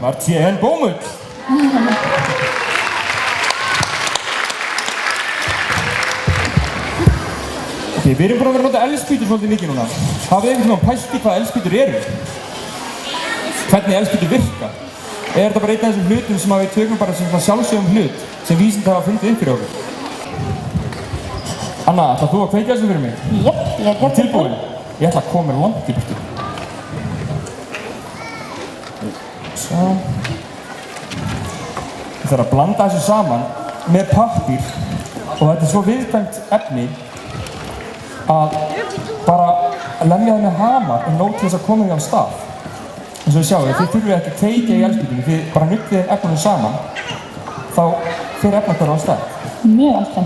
var T.N. Bómull. Ok, við erum búin að vera að nota eldspýtur svolítið mikið núna. Hafið einhvern veginn pælt í hvað eldspýtur eru? Hvernig eldspýtur virka? Er þetta bara einn af þessum hlutum sem við tökum bara sem sjálfsögum hlut sem vísindi hafa fundið upp fyrir okkur? Anna, ætlar þú að kveikja þessu fyrir mig? Jöp, ég er hérna tilbúin. Ég ætla að koma mér langt í burtu. Svo. Ég þarf að blanda þessu saman með pappír og þetta er svo viðkvæmt efni að bara lemja það með hamar og nóg til þess að koma því á stað. Eins og þið sjáu, þið þurfið ekki að kveikja í eldspýtunni, þið bara nuddið efnunum saman, þá fer efnahverfa á stað. Mjög allt.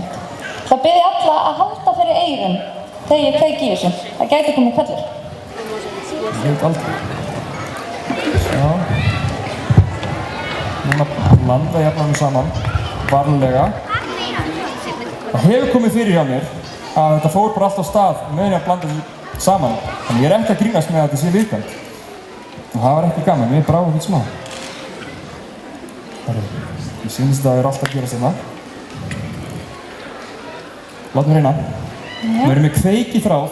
Það byrði alla að halda fyrir eyrun þegar ég kveiki í þessu. Það gæti komið hvellur. Ég veit aldrei. Svo. Núna blanda ég efnunum saman, varlega. Það hefur komið fyrir hjá mér að þetta fór bara allt á stað meðan ég að blanda þessu saman. Þannig ég er ekki að grínast með að þetta sé viðkvæmt. Og það var ekki gaman, við bráum ekki smá. Ég sýnist að það er alltaf að gera þetta. Látum við reyna. Við erum með kveikiþráð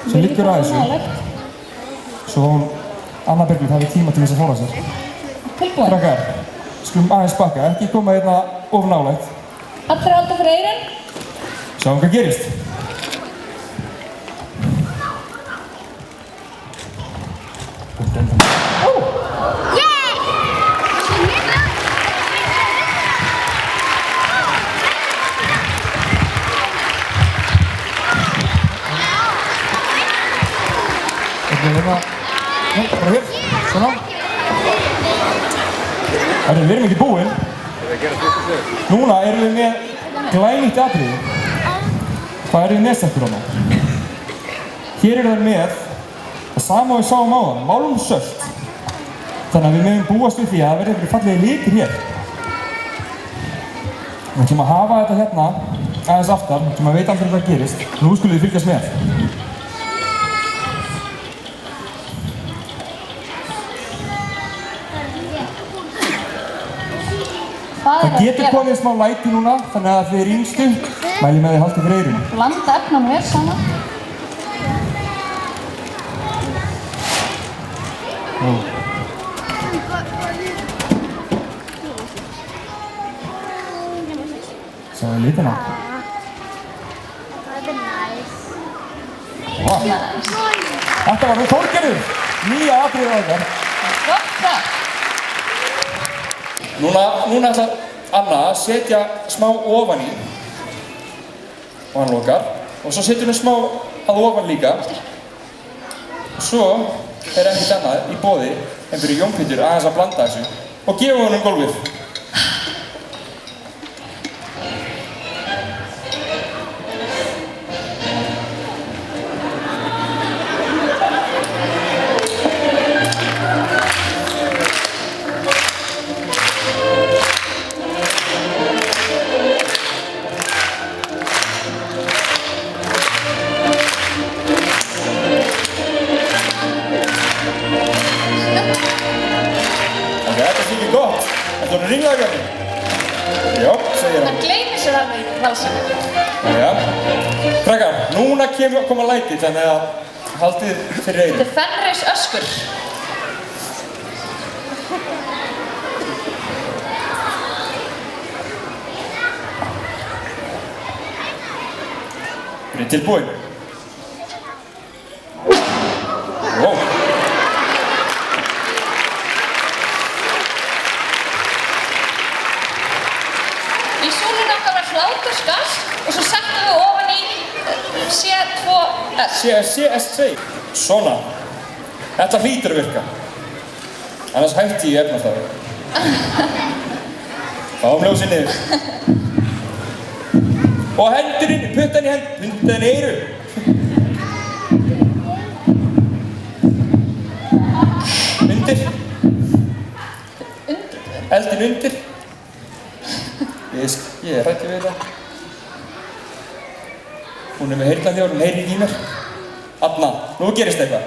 sem liggur að þessu. Svo Anna Berglund hafi tíma til þess að fóra sér. Tilbúin. Krakkar, skulum aðeins bakka, ekki koma hérna of nálægt. Allir halda fyrir eyrun. Sjáum hvað gerist. Bara hér, svona. Við erum ekki búin. Núna erum við með glænýtt atriði. Hvað erum við með settur hana? Hér eru það með það sama við sáum á það, málum sölt. Þannig að við mögum búast við því að það verði eitthvað fallegi litir hér. Við ætlum að hafa þetta hérna aðeins aftar, við ætlum að veita aldrei hvað gerist. Nú skulum við fylgjast með. Það getur komið smá læti núna, þannig að þið yngstu mælum með því haldið fyrir eyrun. Blanda efnunum vel saman. Sjáðu litina. Þetta var nú Þorgerður, nýja atriðið okkar. Gott það. Núna ætlar Anna að setja smá ofan í og hann lokar og svo setjum við smá að ofan líka og svo er ekkert annað í boði en fyrir Jón Pétur aðeins að blanda þessu og gefa honum gólfið. Þetta er ekki gott. Þetta er ringlagjörni. Já, segir hann. Það gleymir sér alveg í valsinu. Já. Krakkar, núna koma læti, þannig að haldið fyrir eyrun. Þetta er Fenris öskur. Við erum tilbúin. Wow. Í súlunum okkar var hláturskast og svo settum við ofan í C2S. CS2. Svona. Þetta hlýtur að virka. Annars hætti ég efnastafið. Fáum ljósið niður. Og hendurinn, puttan í puttan í eyru. Undir. Eldin undir. Ég er hræddur við þetta. Hún er með heyrnarhjól, hún heyrir í mér. Anna, nú gerist eitthvað.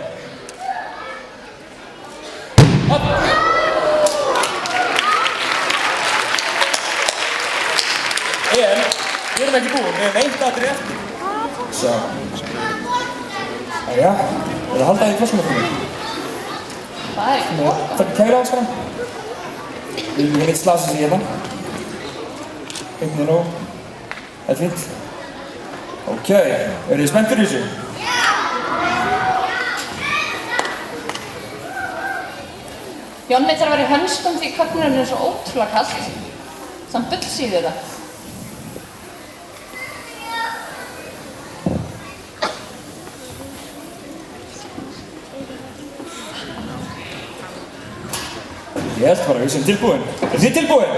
En við erum ekki búin, við hefum eitt atriði eftir. Svo. Jæja, við erum að halda því í flöskuna fyrir mig. Það ekki búin. Takk kæra áskaran. Ég veit slasa sig hérna. Hérna nú. Það fínt. Ok, eru þið spennt fyrir þessu? Jonni þarf að vera í hönskum því köknurinn er svo ótrúlega kallt. Samt bullsýðir það. Ég held bara að við séum tilbúin. Er þið tilbúin?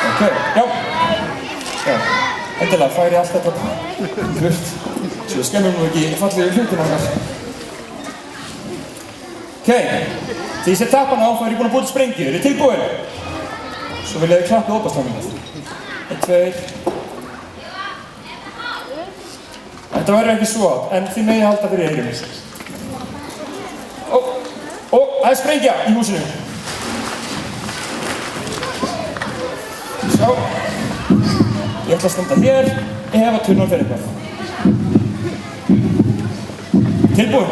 Ok, já. Já, endilega færi allt þetta burt. Svo við skemmum nú ekki fallegu hlutin okkar. Ok, því ég set tappan á þá er ég búinn að búa til sprengju. Er þið tilbúin? Svo vil ég klappa óbastofnum. 1, 2. Þetta verður ekki svo átt, en þið megið halda fyrir eyrunni. Það er sprengja í húsinu. Sjá. Ég ætla að standa hér, ef að tunnan fer eitthvað. Tilbúin.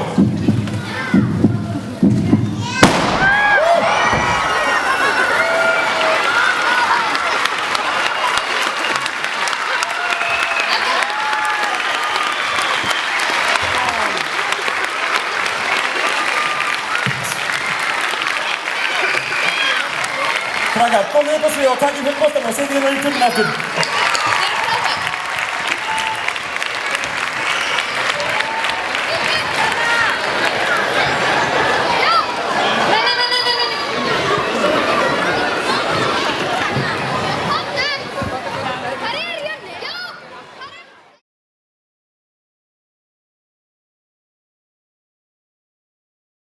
Krakkar, komið upp á svið og takkið fyrir boltan og setjið hérna í tunnuna eftir.